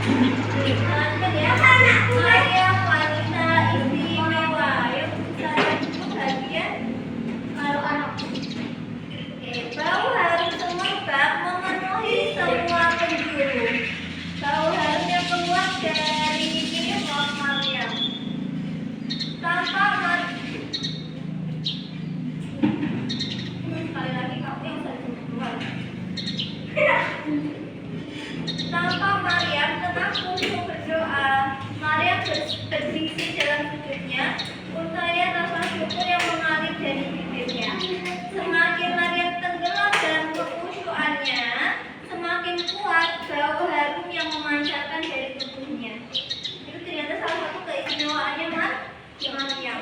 Lanjut ya. Maryam wanita istimewa. Yuk saya bagian kalau anak. Bau harum semerbak memenuhi semua penjuru. Bau harumnya keluar dari mihrab Maryam. Tanpa sekali lagi kamu yang saya keluar. Tanpa Maryam tengah khusyuk berdoa. Maryam berdiri dalam sujudnya, untayan rasa syukur yang mengalir dari bibirnya. Semakin Maryam tenggelam dalam kekhusyukannya, semakin kuat bau harum yang memancarkan dari tubuhnya. Itu ternyata salah satu keistimewaannya Maryam.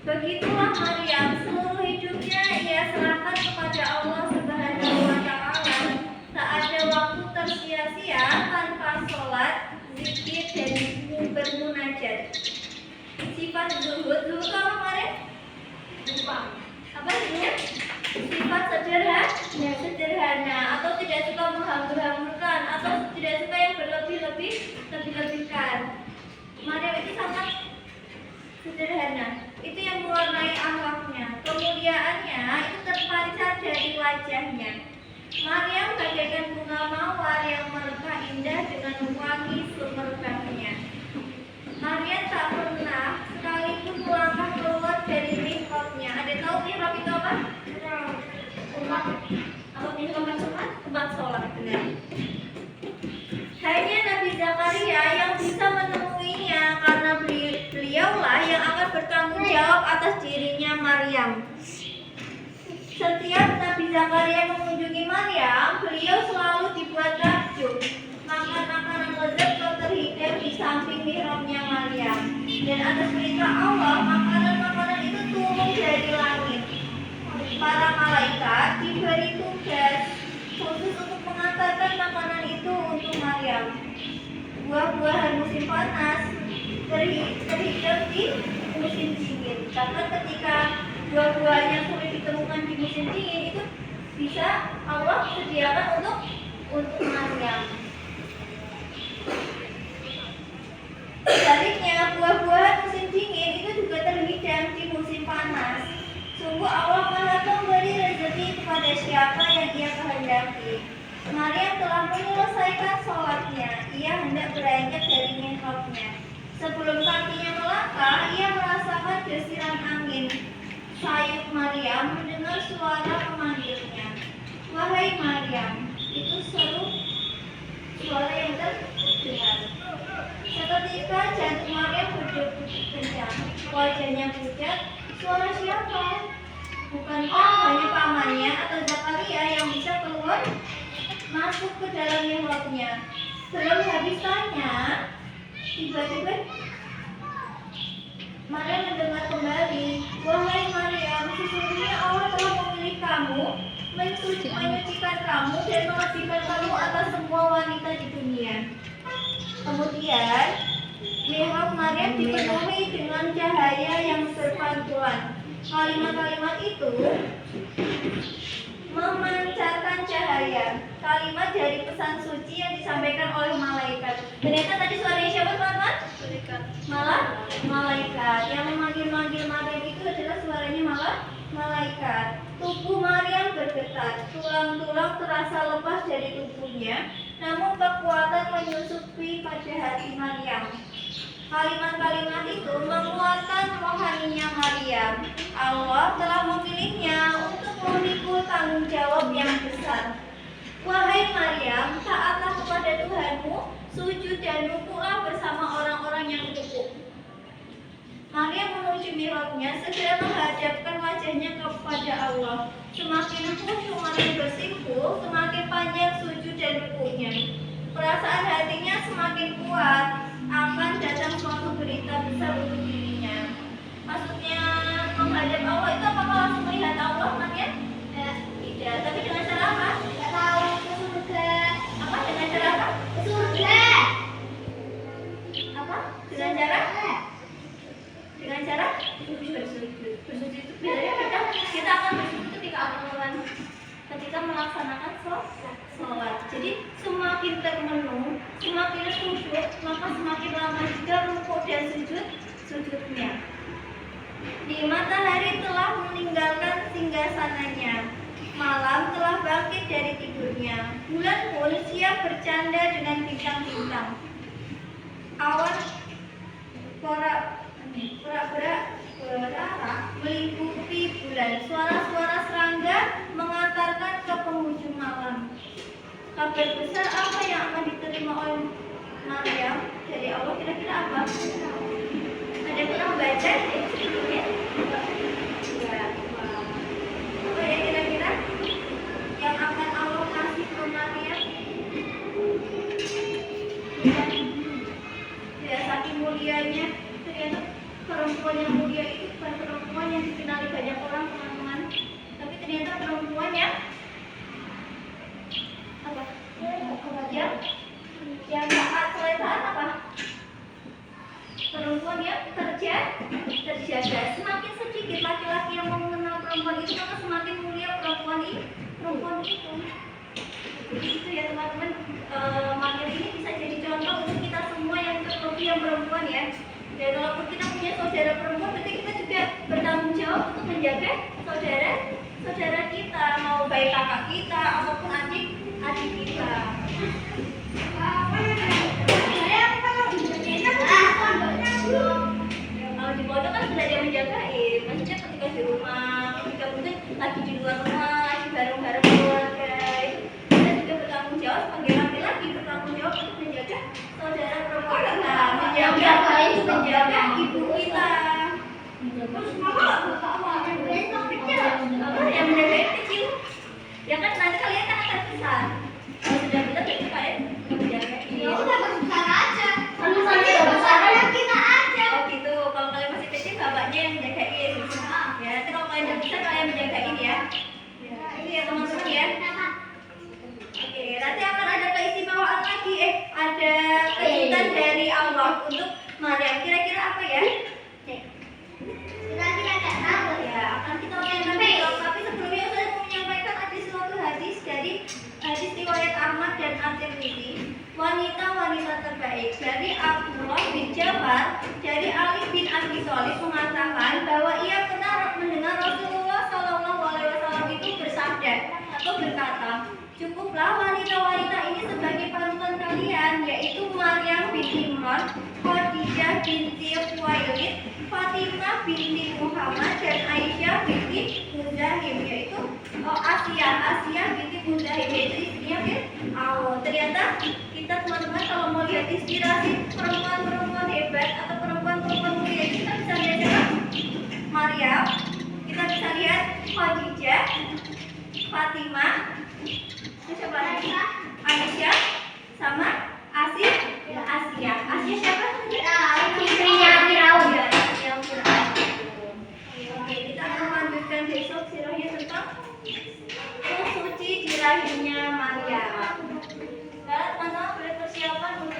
Begitulah Maryam, seluruh hidupnya ia serahkan kepada Allah Subhanahu wa Ta'ala. Tak ada waktu tersia-sia tanpa sholat, zikir, dan bermunajat. Sifat zuhud itu apa kemarin? Lupa. Apa itu? Sifat sederhana atau tidak suka menghambur-hamburkan atau tidak suka yang berlebih-lebihkan. Maryam itu sangat sederhana. Itu yang mewarnai akhlaknya. Kemuliaannya itu terpancar dari wajahnya. Maryam bagaikan bunga mawar yang merekah indah dengan wangi semerbaknya. Maryam tak pernah sekalipun melangkah keluar dari mihrabnya. Ada tahu mihrab itu apa? Tempat apa tempat sholat. Benar. Hanya Nabi Zakaria yang bisa menemuinya karena beliaulah yang akan bertanggung jawab atas dirinya Maryam. Setiap Nabi Zakaria mengunjungi Maryam, beliau selalu dibuat takjub. Makan makanan lezat terhidang di samping mihrabnya Maryam. Dan atas perintah Allah, makanan-makanan itu turun dari langit. Para malaikat diberi tugas khusus untuk mengantarkan makanan itu untuk Maryam. Buah-buahan musim panas terhidang di musim dingin. Bahkan ketika buah-buahan yang sulit ditemukan di musim dingin itu bisa Allah sediakan untuk Maryam. Sebaliknya, buah-buahan musim dingin itu juga terhidang di musim panas. Sungguh Allah Maha memberi rezeki kepada siapa yang Ia kehendaki. Maryam telah menyelesaikan sholatnya. Ia hendak beranjak dari mihrabnya. Sebelum kakinya melangkah, ia merasakan desiran angin. Sayup Maryam mendengar suara pemanggilnya. Wahai Maryam, itu seru suara yang terdengar. Seketika jantung Maryam berdebar kencang. Wajahnya pucat. Suara siapa? Bukankah hanya pamannya atau Zakaria yang bisa keluar masuk ke dalam mihrabnya? Belum habis tanya, tiba-tiba Maryam mendengar kembali, wahai Maryam, sesungguhnya Allah telah memilih kamu, menyucikan kamu dan mengabdikan kamu atas semua wanita di dunia. Kemudian mihrab Maryam dipenuhi dengan cahaya yang berpantulan. Kalimat-kalimat itu memancarkan cahaya. Kalimat dari pesan suci yang disampaikan oleh malaikat. Ternyata tadi suaranya siapa teman-teman? Malaikat. Yang memanggil-manggil Maryam itu adalah suaranya malaikat. Tubuh Maryam bergetar. Tulang-tulang terasa lepas dari tubuhnya. Namun kekuatan menyusupi pada hati Maryam. Kalimat-kalimat itu menguatkan rohaninya Maryam. Allah telah memilihnya untuk memikul tanggung jawab yang besar. Wahai Maryam, taatlah kepada Tuhanmu, sujud dan rukuklah bersama orang-orang yang rukuk. Maryam menuju mihrabnya, segera menghadapkan wajahnya kepada Allah. Semakin khusyuk Maryam bersimpuh, semakin panjang sujud dan rukuknya. Perasaan hatinya semakin kuat. Akan datang suatu berita besar untuk dirinya. Maksudnya menghadap Allah itu apakah langsung melihat Allah, Maryam? Tidak. Tapi dengan cara apa? Tahu ke surga. Apa? Dengan cara apa? Ke surga. Apa? Dengan cara? Dengan cara bersujud. Bersujud itu bedanya kita akan bersujud ketika melaksanakan sholat. Jadi semakin termenung, semakin semakin lama juga rukuk dan sujudnya. Di matahari telah meninggalkan singgasananya, malam telah bangkit dari tidurnya, bulan pun siap bercanda dengan bintang-bintang. Awan bergerak meliputi bulan. Suara-suara serangga mengantarkan ke penghujung malam. Kabar besar apa yang akan diterima oleh Maryam dari Allah kira-kira apa? Ada yang pernah baca? Apa ya kira-kira yang akan Allah kasih ke Maryam? Ya, saking mulianya, ternyata perempuan yang mulia itu bukan perempuan yang dikenali banyak orang, teman-teman, tapi ternyata perempuan yang apa? Yang taat selesai apa? Perempuan yang terjaga. Semakin sedikit laki-laki yang mau mengenal perempuan itu, maka semakin mulia perempuan itu. Jadi itu ya teman-teman, Maryam ini bisa jadi contoh untuk kita semua yang terlebih yang perempuan ya. Dan kalau kita punya saudara perempuan, berarti kita juga bertanggung jawab untuk menjaga saudara kita, mau baik kakak kita ataupun adik kita. Kalau di pondok kan sudah ada yang menjagain, maksudnya ketika di rumah, ketika mungkin lagi di luar rumah, lagi bareng-bareng keluarga, itu kita juga bertanggung jawab sebagai laki-laki, bertanggung jawab untuk menjaga saudara perempuan kita, menjaga ibu kita. Terus yang menjaga kecil, ya kan nanti kalian kan akan besar. Kalau sudah besar, jadi kalian menjaga. Ya udah besar aja. Kalau saya besar ya kita aja. Oh gitu. Kalau kalian masih kecil, bapaknya yang menjagain. Ya, nanti kalau kalian udah besar, kalian menjagain ya. Ini ya teman-teman ya. Oke, nanti akan ada keistimewaan lagi. Ada kejutan dari Allah untuk Maryam. Kira-kira apa ya? Kira-kira nggak tahu ya. Akan kita lihat nanti. Tapi sebelumnya saya mau menyampaikan ada suatu hadis dari hadis riwayat Ahmad dan At-Tirmidzi. Wanita-wanita terbaik dari Abdullah bin Ja'far dari Ali bin Abi Thalib mengatakan bahwa ia pernah mendengar Rasulullah SAW itu bersabda atau berkata, cukuplah wanita-wanita ini sebagai panutan kalian, yaitu Maryam binti Imran, Khadijah binti Khuwailid, Fatimah binti Muhammad, dan Aisyah binti Muzahim, yaitu Asia binti Muzahim, yaitu istrinya Fir'aun. Ternyata kita teman-teman kalau mau lihat inspirasi perempuan-perempuan hebat atau perempuan-perempuan mulia, kita bisa lihat siapa? Maryam, kita bisa lihat Khadijah, Fatimah, siapa lagi? Aisyah, sama Asia siapa? Istrinya Fir'aun. Oke, kita akan lanjutkan besok sirahnya tentang suci di rahimnya Maryam. Teman-teman boleh persiapan untuk